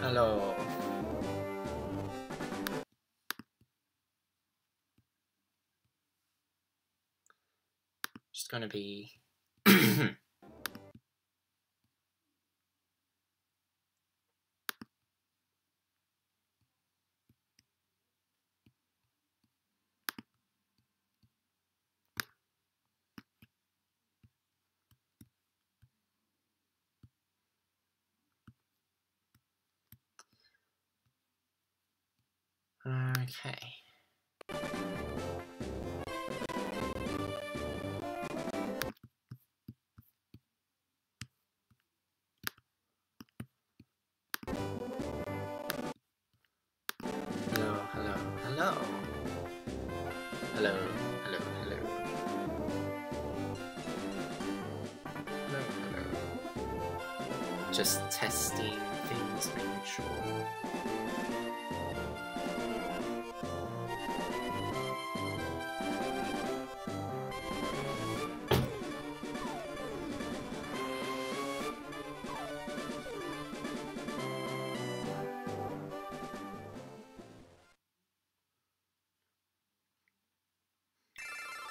Hello. Just gonna be okay. Hello, hello, hello. Hello, hello, hello. Hello, hello. Just testing things, making sure.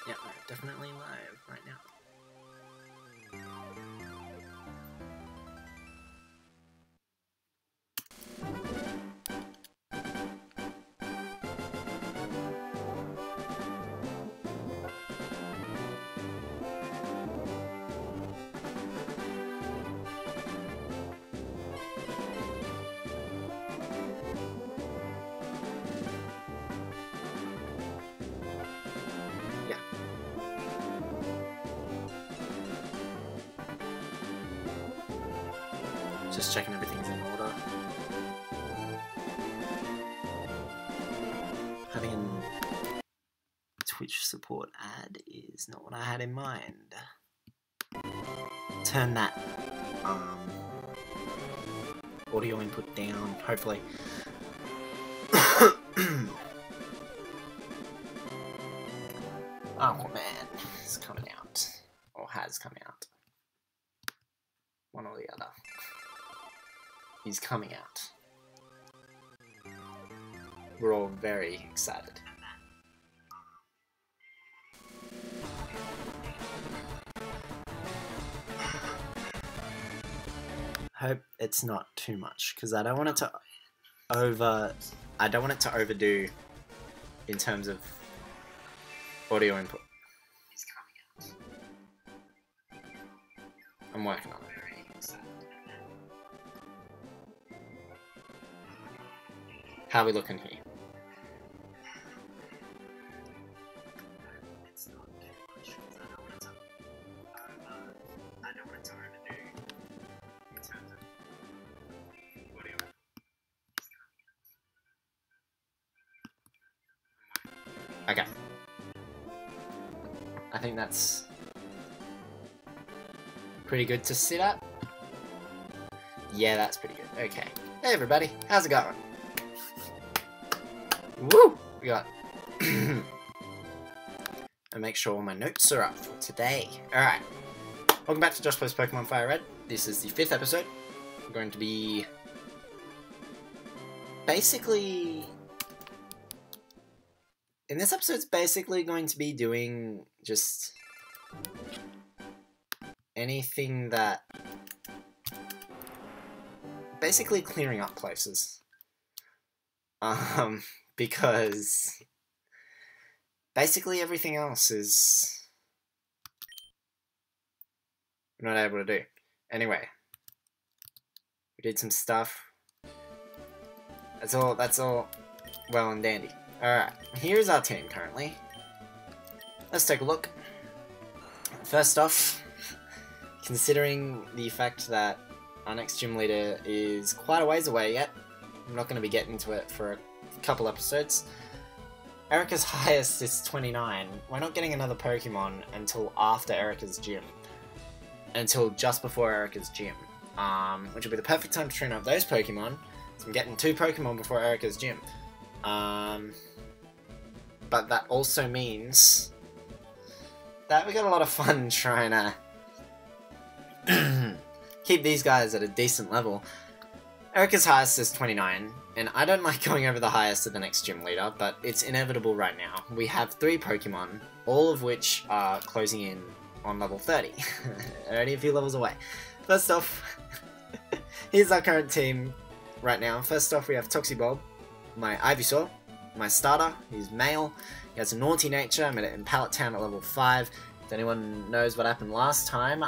Yeah, we're definitely live right now. Just checking everything's in order. Having a Twitch support ad is not what I had in mind. Turn that audio input down, hopefully. Oh man, it's coming out. Or has come out. One or the other. He's coming out. We're all very excited. Hope it's not too much, because I don't want it to overdo in terms of audio input. I'm working on it. How are we looking here? Okay. I think that's pretty good to sit at. Yeah, that's pretty good. Okay. Hey everybody, how's it going? Woo! We got and make sure all my notes are up for today. Alright. Welcome back to Josh Plays Pokemon FireRed. This is the 5th episode. I'm going to be basically in this episode it's basically going to be doing just anything that basically clearing up places. Because basically everything else is we're not able to do. Anyway, we did some stuff. That's all well and dandy. Alright, here's our team currently. Let's take a look. First off, considering the fact that our next gym leader is quite a ways away yet, I'm not going to be getting to it for a couple episodes. Erica's highest is 29. We're not getting another Pokemon until after Erica's gym. Until just before Erica's gym. Which will be the perfect time to train up those Pokemon. So I'm getting 2 Pokemon before Erica's gym. But that also means that we got a lot of fun trying to keep these guys at a decent level. Erica's highest is 29, and I don't like going over the highest of the next gym leader, but it's inevitable right now. We have 3 Pokemon, all of which are closing in on level 30. Already a few levels away. First off, here's our current team right now. First off, we have Toxibulb, my Ivysaur, my starter, he's male. He has a naughty nature. I met it in Pallet Town at level 5. If anyone knows what happened last time,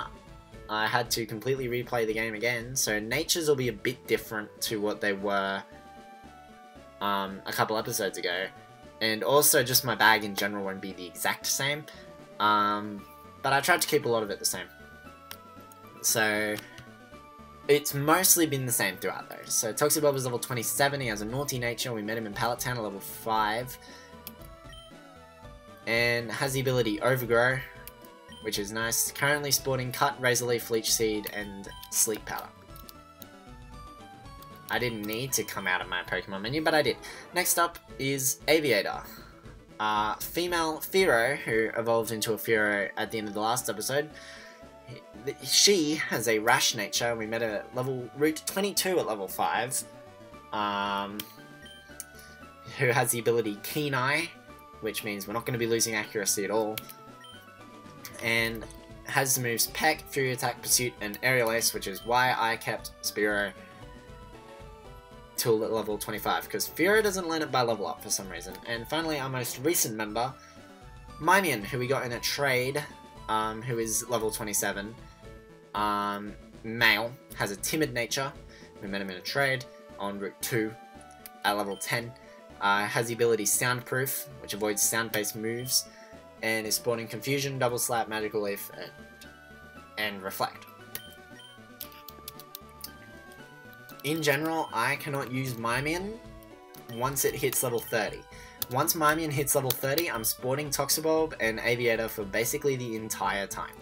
I had to completely replay the game again, so natures will be a bit different to what they were a couple episodes ago. And also just my bag in general won't be the exact same. But I tried to keep a lot of it the same. So it's mostly been the same throughout though. So Toxibulb is level 27, he has a naughty nature, we met him in Pallet Town at level 5. And has the ability Overgrow, which is nice. Currently sporting Cut, Razor Leaf, Leech Seed, and Sleep Powder. I didn't need to come out of my Pokemon menu, but I did. Next up is Aviator. Female Fearow, who evolved into a Fearow at the end of the last episode. She has a rash nature. We met her at Route 22 at level 5. Who has the ability Keen Eye, which means we're not going to be losing accuracy at all. And has the moves Peck, Fury Attack, Pursuit, and Aerial Ace, which is why I kept Spearow till level 25, because Fearow doesn't learn it by level up for some reason. And finally, our most recent member, Mimian, who we got in a trade, who is level 27. Male, has a timid nature. We met him in a trade on Route 2 at level 10. Has the ability Soundproof, which avoids sound-based moves, and is spawning Confusion, Double Slap, Magical Leaf, and Reflect. In general, I cannot use Mimian once it hits level 30. Once Mimian hits level 30, I'm sporting Toxibulb and Aviator for basically the entire time.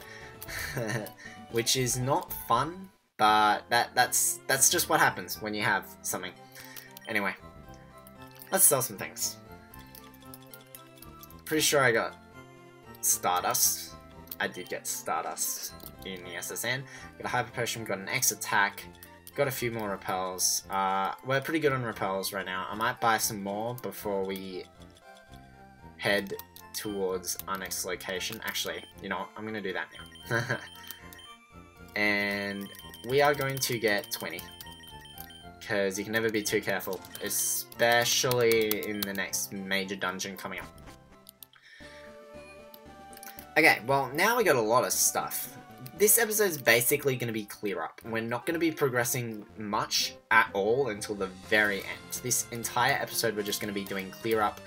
Which is not fun, but that's just what happens when you have something. Anyway, let's sell some things. Pretty sure I got Stardust. I did get Stardust in the SSN. Got a Hyper Potion, got an X attack, got a few more repels. We're pretty good on repels right now. I might buy some more before we head towards our next location. Actually, you know what? I'm going to do that now. And we are going to get 20. Because you can never be too careful. Especially in the next major dungeon coming up. Okay, well, now we got a lot of stuff. This episode is basically going to be clear up. We're not going to be progressing much at all until the very end. This entire episode we're just going to be doing clear up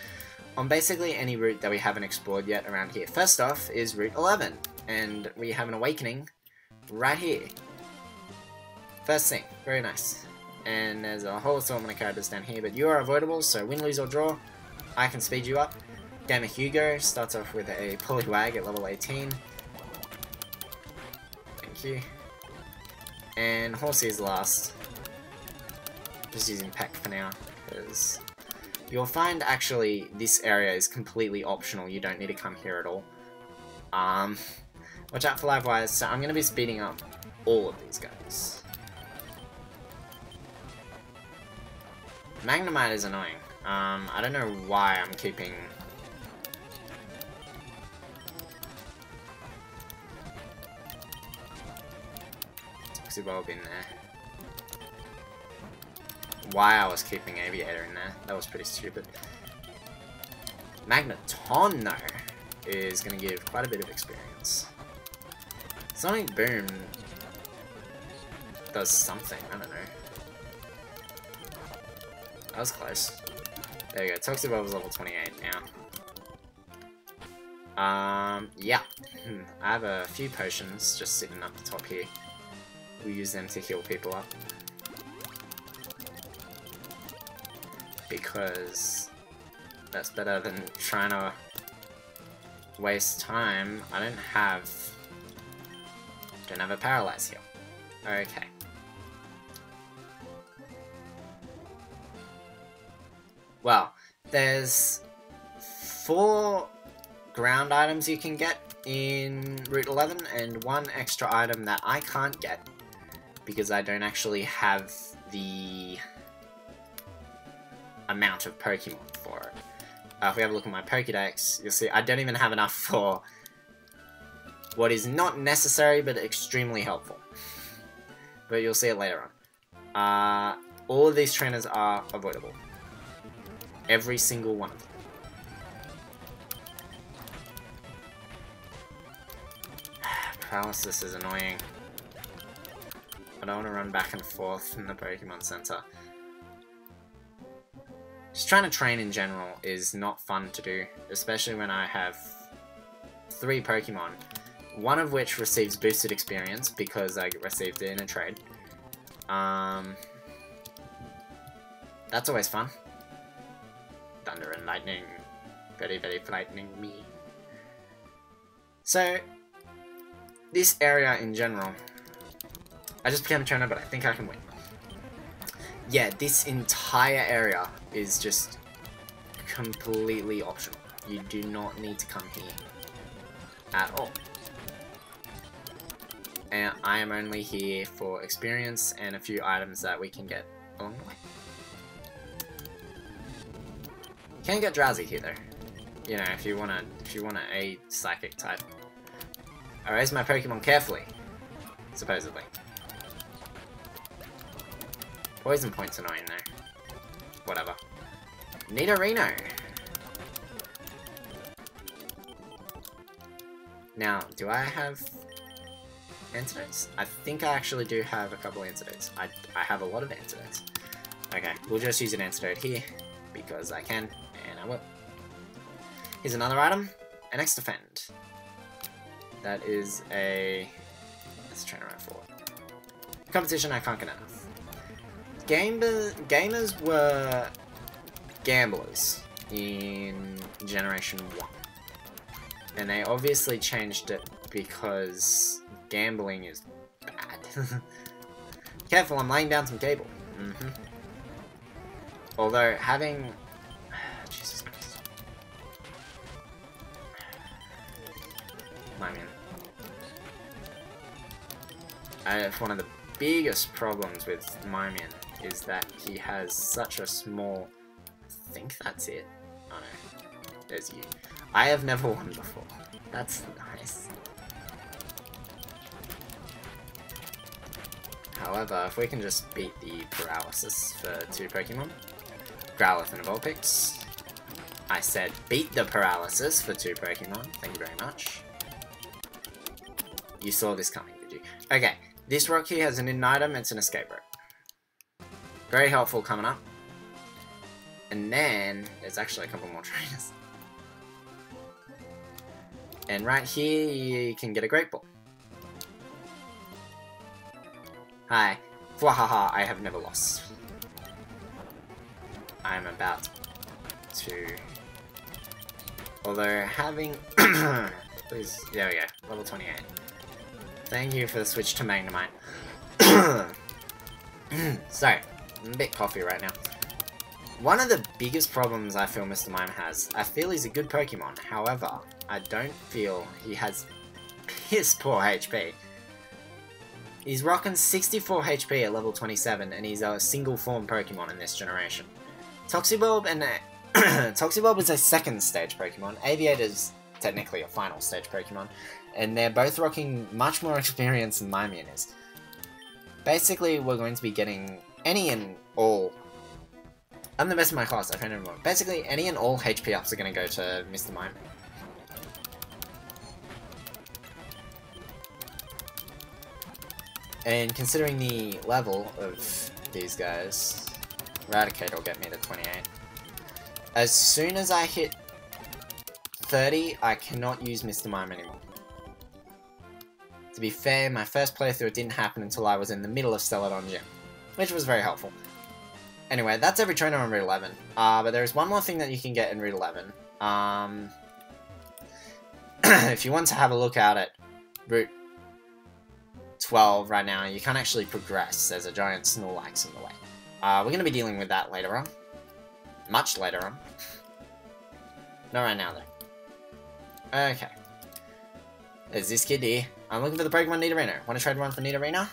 on basically any route that we haven't explored yet around here. First off is Route 11, and we have an awakening right here. First thing, very nice. And there's a whole assortment of characters down here, but you are avoidable, so win, lose, or draw, I can speed you up. Gamma Hugo starts off with a Poliwag at level 18. Thank you. And Horsey is last. Just using Peck for now, because you'll find actually this area is completely optional. You don't need to come here at all. Watch out for live wires, so I'm going to be speeding up all of these guys. Magnemite is annoying. I don't know why I'm keeping... Toxibulb in there. Why I was keeping Aviator in there. That was pretty stupid. Magneton, though, is going to give quite a bit of experience. Sonic Boom does something, I don't know. That was close. There we go, Toxibulb is level 28 now. Yeah. I have a few potions just sitting up the top here. We use them to heal people up. Because that's better than trying to waste time. I don't have a Paralyze heal. Okay. Well, there's 4 ground items you can get in Route 11, and 1 extra item that I can't get. because I don't actually have the amount of Pokemon for it. If we have a look at my Pokédex, you'll see I don't even have enough for what is not necessary, but extremely helpful. But you'll see it later on. All of these trainers are avoidable. Every single one of them. Paralysis is annoying. I don't want to run back and forth in the Pokemon Center. Just trying to train in general is not fun to do, especially when I have 3 Pokemon, one of which receives boosted experience because I received it in a trade. That's always fun. Thunder and lightning. Very, very frightening me. So, this area in general, I just became a trainer, but I think I can win. Yeah, this entire area is just completely optional. You do not need to come here at all. And I am only here for experience and a few items that we can get along the way. Can get drowsy here though. You know, if you wanna a psychic type. I raise my Pokemon carefully, supposedly. Poison Point's annoying though. Whatever. Nidorino! Now, do I have antidotes? I think I actually do have a couple antidotes. I have a lot of antidotes. Okay, we'll just use an antidote here, because I can, and I will. Here's another item, an X Defend. That is a... let's train around for it. Competition I can't get enough. Gamers were gamblers in Generation 1. And they obviously changed it because gambling is bad. Careful, I'm laying down some cable. Although, having... Jesus Christ. I mean... one of the biggest problems with Mimian is that he has such a small... I think that's it. Oh no. There's you. I have never won before. That's nice. However, if we can just beat the Paralysis for 2 Pokemon. Growlithe and Vulpix. I said beat the Paralysis for 2 Pokemon. Thank you very much. You saw this coming, did you? Okay, this rock here has an hidden item. It's an escape rope. Very helpful coming up. And then, there's actually a couple more trainers. And right here, you can get a Great Ball. Hi. Fwahaha, I have never lost. I'm about to... although having... please, there we go, level 28. Thank you for the switch to Magnemite. Sorry, I'm a bit coffee right now. One of the biggest problems I feel Mr. Mime has, I feel he's a good Pokemon, however, I don't feel he has piss poor HP. He's rocking 64 HP at level 27, and he's a single form Pokemon in this generation. Toxibulb and Toxibulb is a second stage Pokemon. Aviator's technically a final stage Pokemon, and they're both rocking much more experience than Mimian is. Basically, we're going to be getting any and all... I'm the best in my class, I found everyone. Basically, any and all HP ups are going to go to Mr. Mime. And considering the level of these guys, Eradicate will get me to 28. As soon as I hit 30, I cannot use Mr. Mime anymore. To be fair, my first playthrough didn't happen until I was in the middle of Celadon Gym, which was very helpful. Anyway, that's every trainer on Route 11. But there is one more thing that you can get in Route 11. If you want to have a look at it, Route 12 right now, you can't actually progress. There's a giant Snorlax in the way. We're going to be dealing with that later on. Much later on. Not right now, though. Okay. There's this kid here. I'm looking for the Pokemon Nidorino. Want to trade one for Nidorino?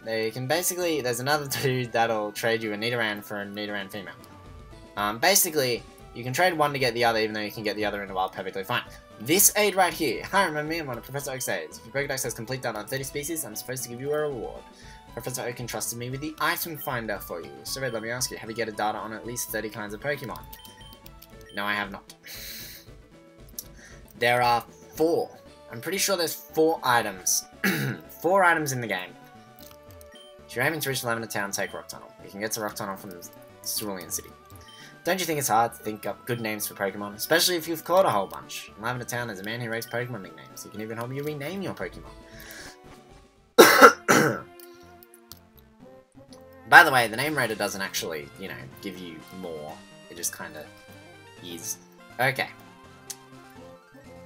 They can basically, there's another dude that'll trade you a Nidoran for a Nidoran female. Basically, you can trade one to get the other, even though you can get the other in the wild perfectly fine. This aid right here. Hi, remember me? I'm one of Professor Oak's aides. If your Pokédex has complete data on 30 species, I'm supposed to give you a reward. Professor Oak entrusted me with the item finder for you. So Red, let me ask you, have you get a data on at least 30 kinds of Pokemon? No, I have not. There are 4. I'm pretty sure there's 4 items. 4 items in the game. If you're aiming to reach the Lavender Town, take Rock Tunnel. You can get to Rock Tunnel from Cerulean City. Don't you think it's hard to think up good names for Pokemon? Especially if you've caught a whole bunch. In Lavender Town, there's a man who rates Pokemon nicknames. He can even help you rename your Pokemon. By the way, the name rater doesn't actually, you know, give you more. It just kind of is. Okay.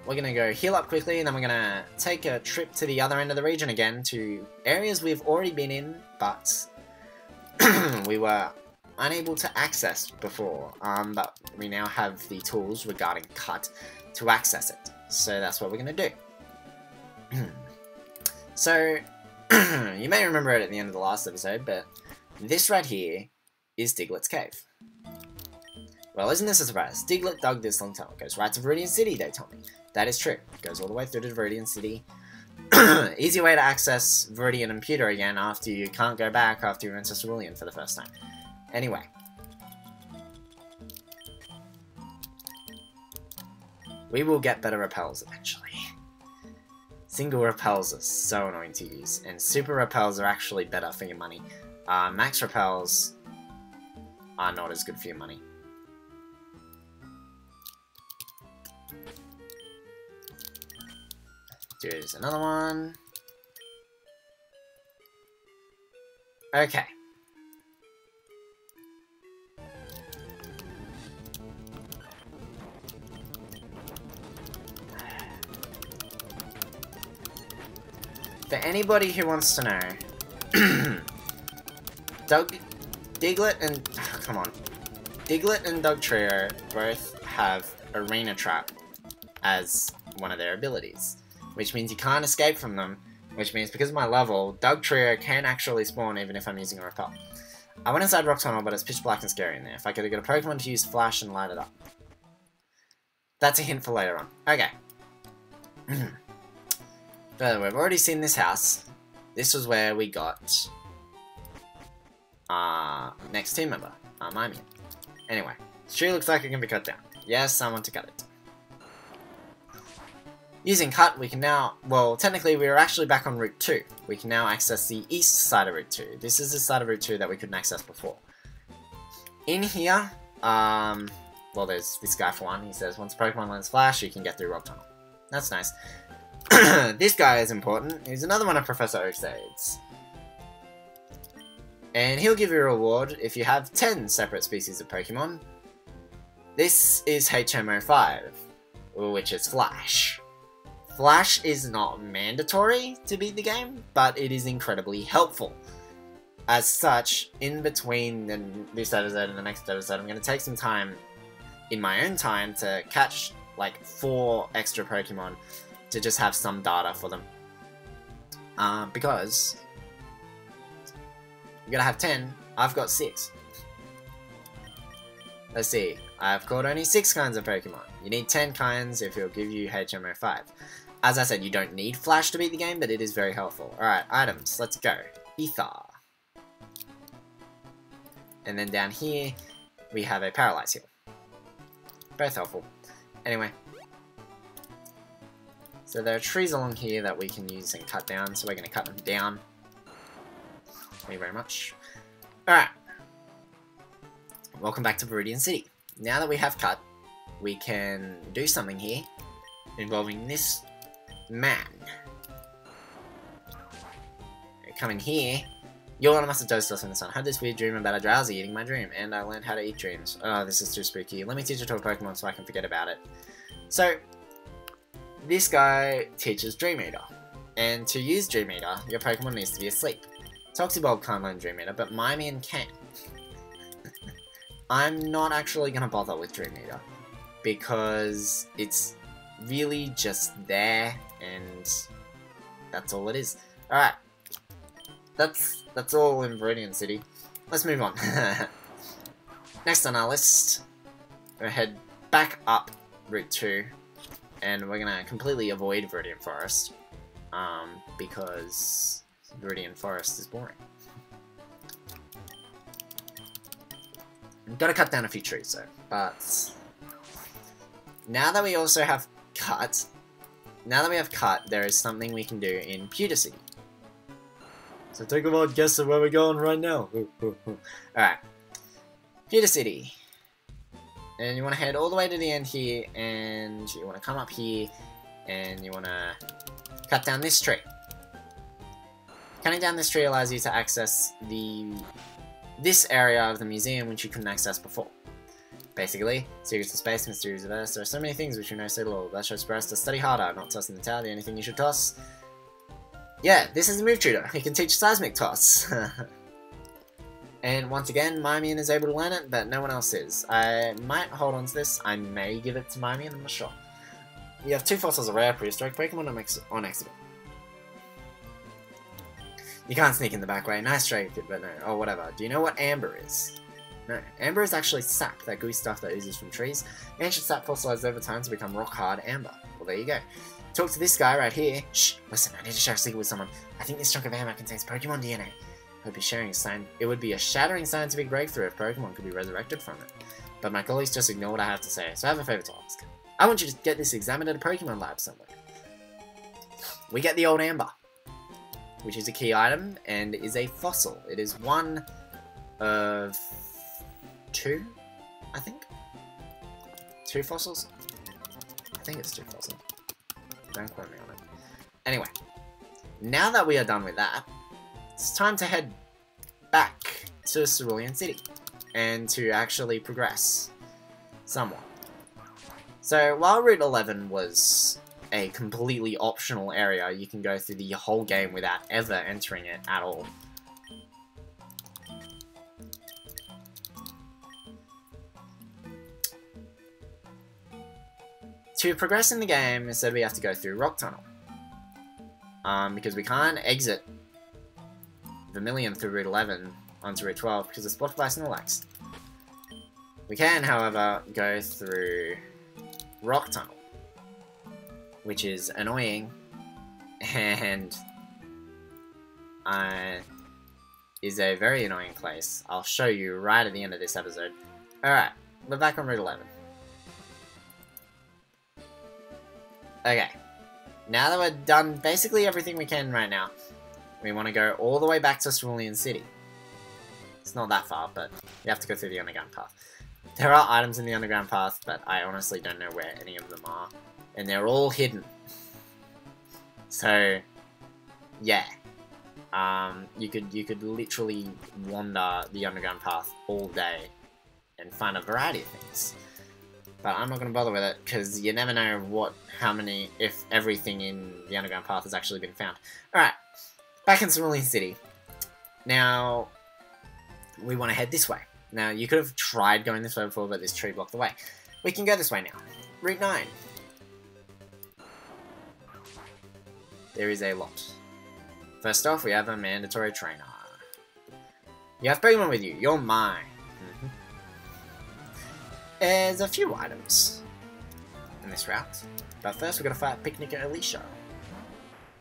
We're going to go heal up quickly, and then we're going to take a trip to the other end of the region again, to areas we've already been in, but we were unable to access before. But we now have the tools regarding Cut to access it. So that's what we're going to do. So, you may remember it at the end of the last episode, but this right here is Diglett's cave. Well, isn't this a surprise? Diglett dug this long tunnel. Goes right to Viridian City, they told me. That is true. Goes all the way through to Viridian City. Easy way to access Viridian and Pewter again after you can't go back after you enter Cerulean for the first time. Anyway. We will get better repels eventually. Single repels are so annoying to use, and super repels are actually better for your money. Max repels are not as good for your money. There's another one. Okay. For anybody who wants to know, Diglett and come on, Diglett and Dugtrio both have Arena Trap as one of their abilities, which means you can't escape from them. Which means because of my level, Dugtrio can actually spawn even if I'm using a repel. I went inside Rock Tunnel, but it's pitch black and scary in there. If I could get a Pokemon to use Flash and light it up. That's a hint for later on. Okay. By the way, we've already seen this house. This was where we got next team member, Mimian. Anyway, this tree looks like it can be cut down. Yes, I want to cut it. Using Cut, we can now, well, technically we are actually back on Route 2. We can now access the east side of Route 2. This is the side of Route 2 that we couldn't access before. In here, well, there's this guy for one. He says, once Pokemon learns Flash, you can get through Rock Tunnel. That's nice. This guy is important. He's another one of Professor Oak's aides. And he'll give you a reward if you have 10 separate species of Pokemon. This is HMO5, which is Flash. Flash is not mandatory to beat the game, but it is incredibly helpful. As such, in between this episode and the next episode, I'm going to take some time in my own time to catch like 4 extra Pokemon to just have some data for them. Because you gotta have 10, I've got 6. Let's see, I've caught only 6 kinds of Pokemon. You need 10 kinds if it'll give you HMO5. As I said, you don't need Flash to beat the game, but it is very helpful. Alright, items, let's go. Ether. And then down here, we have a Paralyze Heal. Both helpful. Anyway. So there are trees along here that we can use and cut down, so we're going to cut them down. Thank you very much. Alright. Welcome back to Viridian City. Now that we have cut, we can do something here involving this man. Come in here. Your one must have dosed us in the sun. I had this weird dream about a drowsy eating my dream, and I learned how to eat dreams. Oh, this is too spooky. Let me teach it to a Pokemon so I can forget about it. So, this guy teaches Dream Eater. And to use Dream Eater, your Pokemon needs to be asleep. Toxibulb can't learn Dream Eater, but Mimian can. I'm not actually going to bother with Dream Eater, because it's really just there, and that's all it is. Alright. that's all in Viridian City. Let's move on. Next on our list, we're gonna head back up Route 2, and we're gonna completely avoid Viridian Forest, because Viridian Forest is boring. We've got to cut down a few trees though, but now that we also have cut, there is something we can do in Pewter City. So take a wild guess of where we're going right now. Alright. Pewter City. And you want to head all the way to the end here, and you want to come up here, and you want to cut down this tree. Cutting down this tree allows you to access this area of the museum which you couldn't access before. Basically, secrets of space, mysteries of Earth, there are so many things which you know so little. That shows for us to study harder, not toss in the tower. The only thing you should toss... Yeah, this is the move tutor. He can teach seismic toss. And once again, Mimian is able to learn it, but no one else is. I might hold on to this. I may give it to Mimian, I'm not sure. You have 2 fossils of rare prehistoric Pokemon on exhibit. You can't sneak in the back way. Nice try, but no. Oh, whatever. Do you know what Amber is? No. Amber is actually sap, that gooey stuff that oozes from trees. Ancient sap fossilized over time to become rock-hard amber. Well, there you go. Talk to this guy right here. Shh! Listen, I need to share a secret with someone. I think this chunk of amber contains Pokemon DNA. Hope he's sharing a sign. It would be a shattering scientific breakthrough if Pokemon could be resurrected from it. But my colleagues just ignore what I have to say, so I have a favor to ask. I want you to get this examined at a Pokemon lab somewhere. We get the old amber, which is a key item, and is a fossil. It is one of 2, I think? 2 fossils? I think it's 2 fossils. Don't quote me on it. Anyway, now that we are done with that, it's time to head back to Cerulean City, and to actually progress somewhat. So, while Route 11 was a completely optional area, you can go through the whole game without ever entering it at all. To progress in the game, instead we have to go through Rock Tunnel. Because we can't exit Vermilion through Route 11 onto Route 12 because it's blocked by Snorlax. We can, however, go through Rock Tunnel, which is annoying, and is a very annoying place. I'll show you right at the end of this episode. Alright, we're back on Route 11. Okay, now that we're done basically everything we can right now, we want to go all the way back to Cerulean City. It's not that far, but you have to go through the underground path. There are items in the underground path, but I honestly don't know where any of them are. And they're all hidden. So, yeah. You could literally wander the underground path all day and find a variety of things. But I'm not going to bother with it, because you never know if everything in the underground path has actually been found. Alright, back in Cerulean City. Now, we want to head this way. Now, you could have tried going this way before, but this tree blocked the way. We can go this way now. Route 9. There is a lot. First off, we have a mandatory trainer. You have Pokemon with you. You're mine. There's a few items in this route. But first, we're going to fight Picnic Alicia,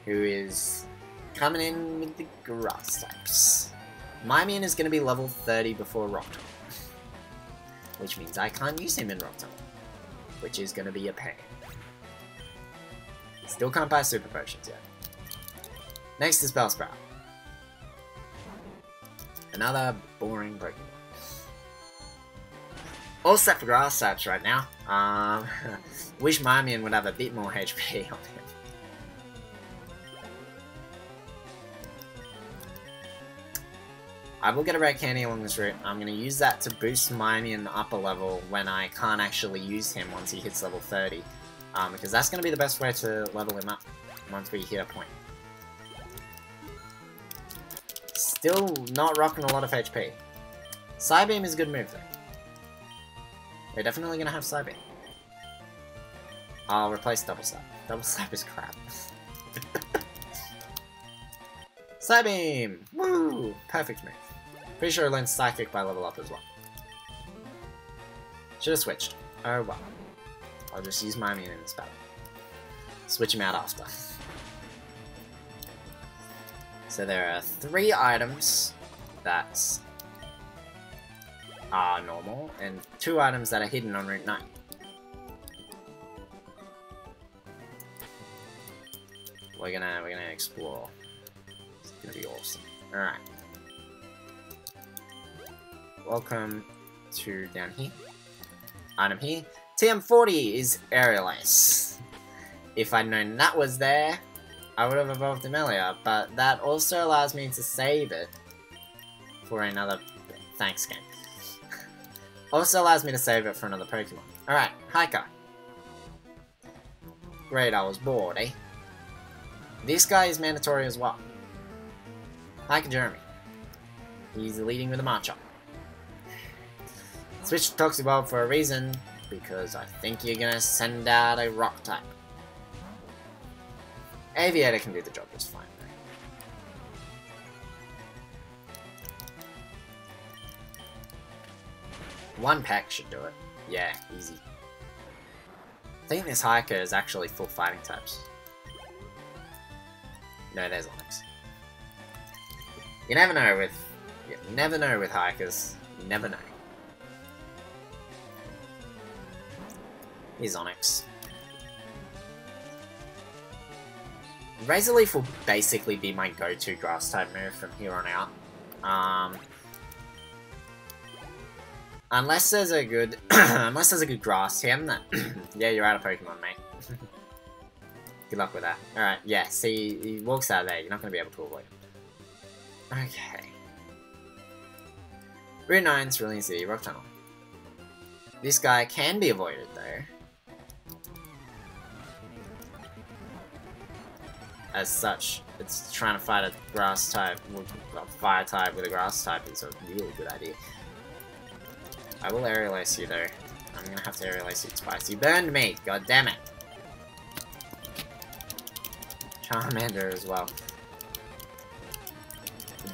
who is coming in with the grass types. Mimian is going to be level 30 before Rock Tunnel, which means I can't use him in Rock Tunnel, which is going to be a pain. Still can't buy Super Potions yet. Next is Bellsprout. Another boring Pokemon. All set for grass types right now. Wish Mimian would have a bit more HP on him. I will get a red candy along this route. I'm going to use that to boost Mimian up a level when I can't actually use him once he hits level 30. Because that's going to be the best way to level him up once we hit a point. Still not rocking a lot of HP. Psybeam is a good move though. We're definitely going to have Psybeam. I'll replace Double Slap. Double Slap is crap. Psybeam! Woo! Perfect move. Pretty sure I learned Psychic by level up as well. Should have switched. Oh well. I'll just use my immune in this battle. Switch him out after. So there are 3 items that are normal, and 2 items that are hidden on Route 9. We're gonna explore. It's gonna be awesome. Alright. Welcome to down here. Item here. TM40 is Aerial Ace. If I'd known that was there, I would have evolved him earlier, but that also allows me to save it for another... Thanks, game. Also allows me to save it for another Pokemon. Alright, Hiker. Great, I was bored, eh? This guy is mandatory as well. Hiker Jeremy. He's leading with a March-Up. Switch to Toxic Bulb for a reason, because I think you're gonna send out a Rock type. Aviator can do the job just fine, though. 1 Peck should do it. Yeah, easy. I think this Hiker is actually full fighting types. No, there's Onyx. You never know with Hikers. You never know. Here's Onyx. Razor Leaf will basically be my go-to grass type move from here on out. Unless there's a good grass team that yeah, you're out of Pokemon, mate. Good luck with that. Alright, yeah, see, he walks out of there, you're not gonna be able to avoid him. Okay. Route 9, Cerulean City, Rock Tunnel. This guy can be avoided though. As such, it's trying to fight a grass type, a fire type with a grass type is a really good idea. I will Aerial Ace you though. I'm gonna have to Aerial Ace you twice. You burned me! God damn it! Charmander as well.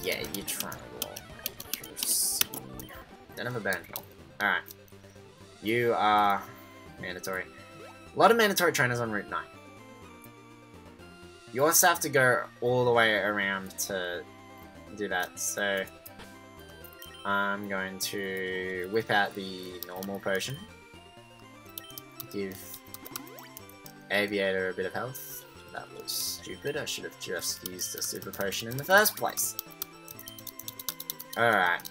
Yeah, you're trying to roll. Don't have a burn heal. Alright. You are mandatory. A lot of mandatory trainers on Route 9. You also have to go all the way around to do that, so I'm going to whip out the normal potion. Give Aviator a bit of health. That was stupid, I should have just used a super potion in the first place. Alright.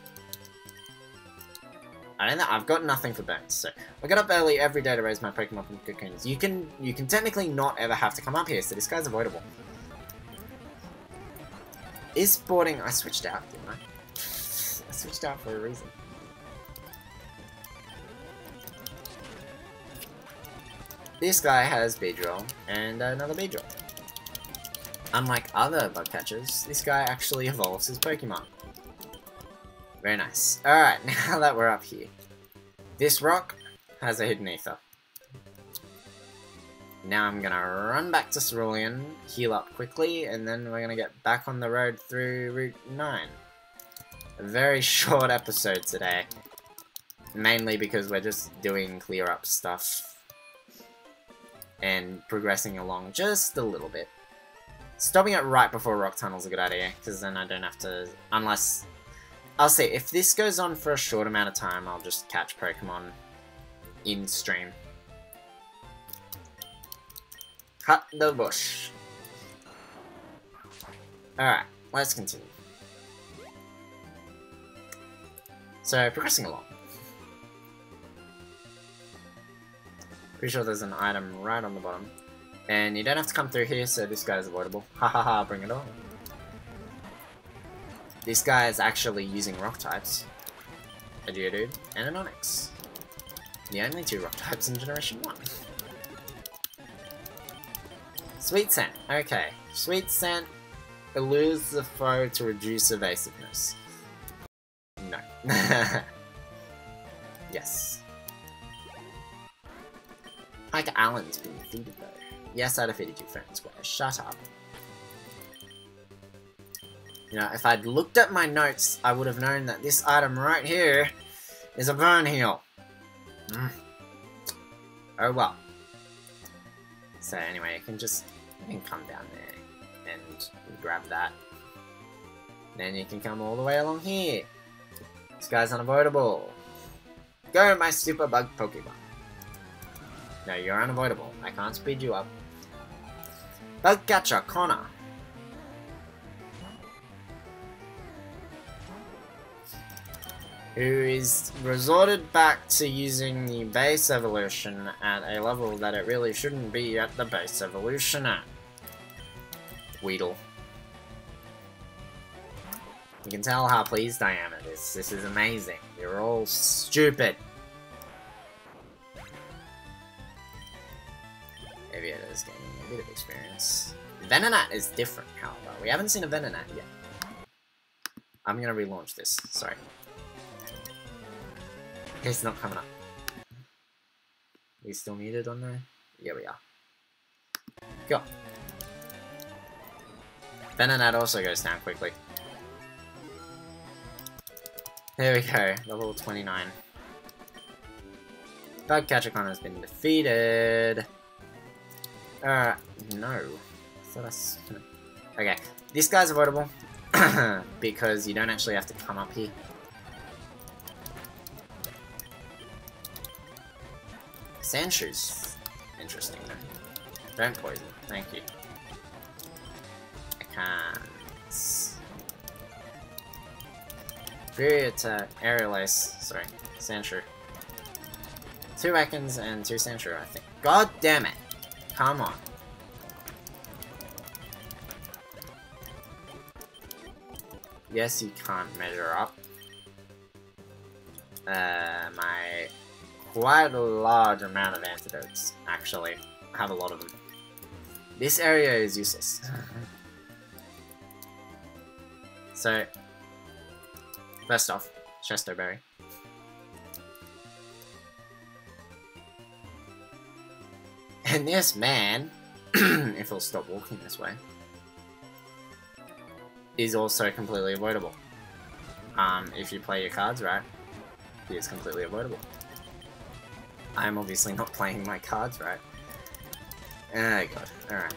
I don't know, I've got nothing for burns, so I get up early every day to raise my Pokemon from cocoons. You can technically not ever have to come up here, so this guy's avoidable. Is boarding... I switched out, didn't I? I switched out for a reason. This guy has Beedrill and another Beedrill. Unlike other bug catchers, this guy actually evolves his Pokemon. Very nice. Alright, now that we're up here. This rock has a hidden ether. Now I'm gonna run back to Cerulean, heal up quickly, and then we're gonna get back on the road through Route 9. A very short episode today. Mainly because we're just doing clear up stuff. And progressing along just a little bit. Stopping it right before Rock Tunnel is a good idea, because then I don't have to... Unless... I'll see, if this goes on for a short amount of time, I'll just catch Pokemon in stream. Cut the bush. Alright, let's continue. So, progressing along. Pretty sure there's an item right on the bottom. And you don't have to come through here, so this guy's avoidable. Ha ha ha, bring it on. This guy is actually using rock types. A Geodude and an Onyx. The only 2 rock types in Generation 1. Sweet Scent. Okay. Sweet Scent eludes the foe to reduce evasiveness. No. Yes. Hiker Allen's been defeated though. Yes, I defeated you fair and square. Shut up. You know, if I'd looked at my notes, I would have known that this item right here is a burn heal. Oh well. So anyway, you can come down there and grab that. Then you can come all the way along here. This guy's unavoidable. Go, my super bug Pokemon. No, you're unavoidable. I can't speed you up. Bug catcher, Connor. Who is resorted back to using the base evolution at a level that it really shouldn't be at the base evolution at. Weedle. You can tell how pleased I am at this. This is amazing. You're all stupid. Aviator is gaining a bit of experience. Venonat is different, however. We haven't seen a Venonat yet. I'm gonna relaunch this. Sorry. It's not coming up. We still muted on there? Yeah, we are. Go. Venonat also goes down quickly. There we go, level 29. Bug Catcher Connor has been defeated. No. Okay, this guy's avoidable because you don't actually have to come up here. Sandshoe's interesting though. Don't poison. Thank you. I can't. Fury attack. Aerial Ace. Sorry. Sandshoe. 2 Ekans and 2 Sandshoe, I think. God damn it. Come on. Yes, you can't measure up. My quite a large amount of antidotes, actually. I have a lot of them. This area is useless. So, first off, Chesto Berry. And this man, if he'll stop walking this way, is also completely avoidable. If you play your cards right, he is completely avoidable. I'm obviously not playing my cards right. Oh god, alright.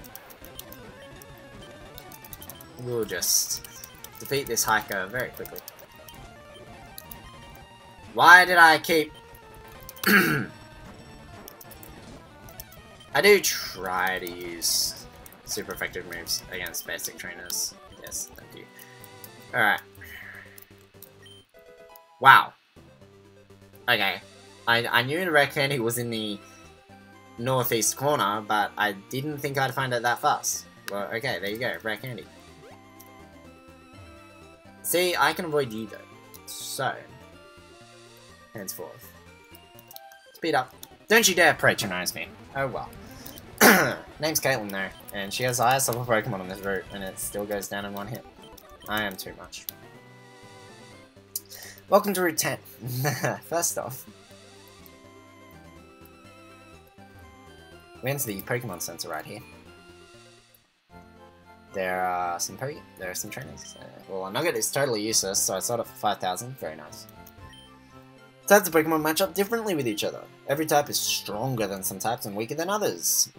We'll just defeat this hiker very quickly. Why did I keep... I do try to use super effective moves against basic trainers. Yes, thank you. Alright. Wow. Okay. I knew the rare candy was in the northeast corner, but I didn't think I'd find it that fast. Well, okay, there you go, rare candy. See, I can avoid you though. So, henceforth. Speed up. Don't you dare patronize me. Oh well. Name's Caitlin though, and she has the highest level Pokemon on this route, and it still goes down in 1 hit. I am too much. Welcome to Route 10. First off, we enter the Pokemon Center right here. There are some trainers. Well, a Nugget is totally useless, so I sold it for 5,000. Very nice. Types of Pokemon match up differently with each other. Every type is stronger than some types and weaker than others.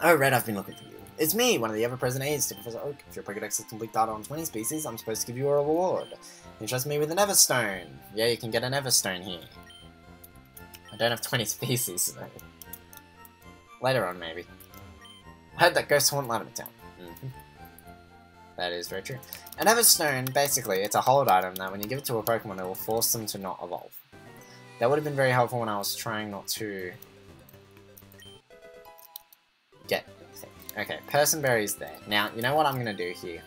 Oh, Red, I've been looking for you. It's me, one of the ever-present aides to Professor Oak. If your Pokedex has complete data on 20 species, I'm supposed to give you a reward. You trust me with an Everstone. Yeah, you can get an Everstone here. I don't have 20 species, though. Later on, maybe. I heard that ghosts haunt Lavender Town. That is very true. An Everstone, basically, it's a hold item that when you give it to a Pokemon, it will force them to not evolve. That would have been very helpful when I was trying not to get anything. Okay, Person Berry's there. Now, you know what I'm going to do here?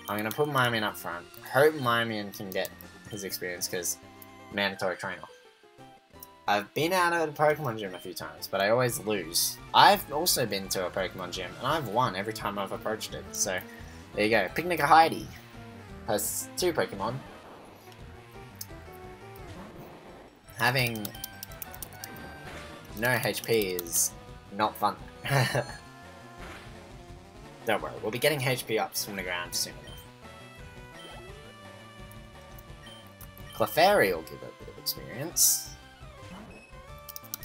I'm going to put Mimian up front. Hope Mimian can get his experience, because mandatory trainer. I've been out of the Pokemon gym a few times, but I always lose. I've also been to a Pokemon gym, and I've won every time I've approached it, so there you go. Picnic Heidi has 2 Pokemon. Having no HP is not fun. Don't worry, we'll be getting HP ups from the ground soon enough. Clefairy will give a bit of experience.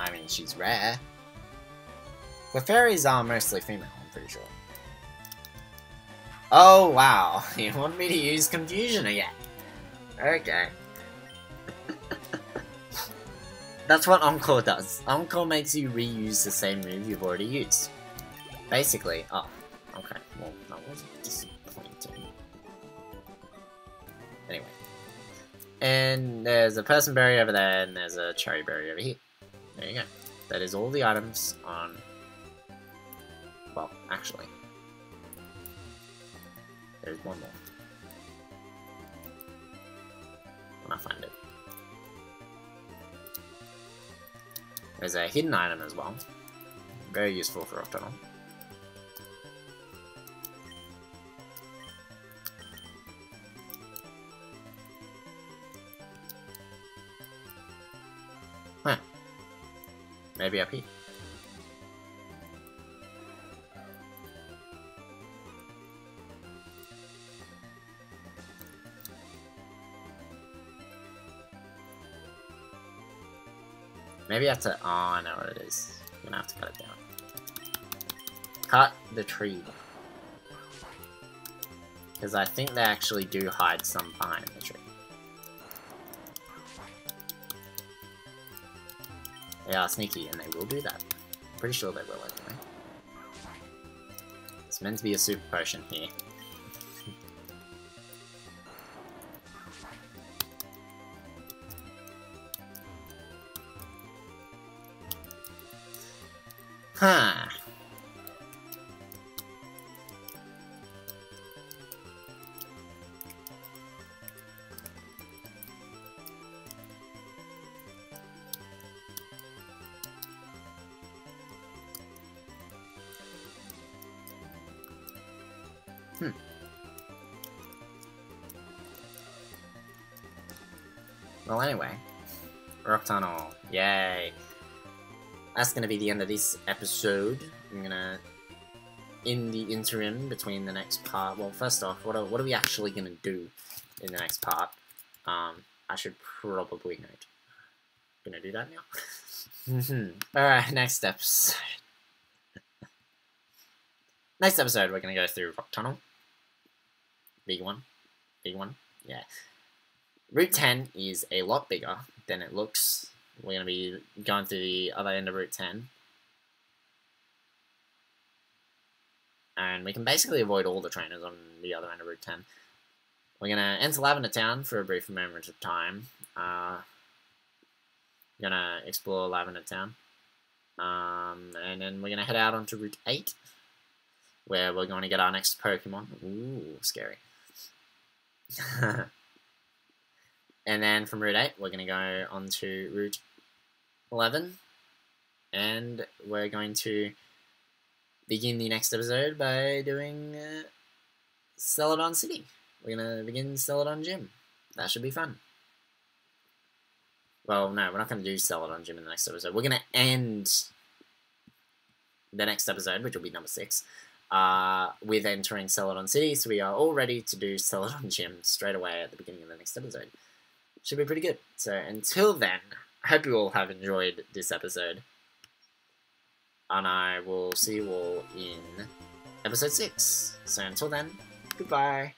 I mean, she's rare. Clefairies are mostly female, I'm pretty sure. Oh, wow. You want me to use Confusion again? Okay. That's what Encore does. Encore makes you reuse the same move you've already used. Basically. Oh, okay. Well, that was disappointing. Anyway. And there's a Person Berry over there, and there's a Cherry Berry over here. There you go. That is all the items on... Well, actually. There's one more. When I find it. There's a hidden item as well. Very useful for Octonal. Huh. Maybe up here. Maybe I have to... Oh, I know what it is. I'm gonna have to cut it down. Cut the tree. Because I think they actually do hide some behind the tree. They are sneaky, and they will do that. I'm pretty sure they will, anyway. It's meant to be a super potion here. Huh. Well, anyway. Rock Tunnel. Yay. That's gonna be the end of this episode. I'm gonna... In the interim, between the next part... Well, first off, what are we actually gonna do in the next part? I should probably note. Gonna do that now? Alright, next steps. Next episode, we're gonna go through Rock Tunnel. Big one. Big one. Yeah. Route 10 is a lot bigger than it looks. We're going to be going through the other end of Route 10. And we can basically avoid all the trainers on the other end of Route 10. We're going to enter Lavender Town for a brief moment of time. Going to explore Lavender Town. And then we're going to head out onto Route 8. Where we're going to get our next Pokemon. Ooh, scary. And then from Route 8, we're going to go on to Route 11. And we're going to begin the next episode by doing Celadon City. We're going to begin Celadon Gym. That should be fun. Well, no, we're not going to do Celadon Gym in the next episode. We're going to end the next episode, which will be number 6, with entering Celadon City. So we are all ready to do Celadon Gym straight away at the beginning of the next episode. Should be pretty good. So until then, I hope you all have enjoyed this episode. And I will see you all in episode 6. So until then, goodbye.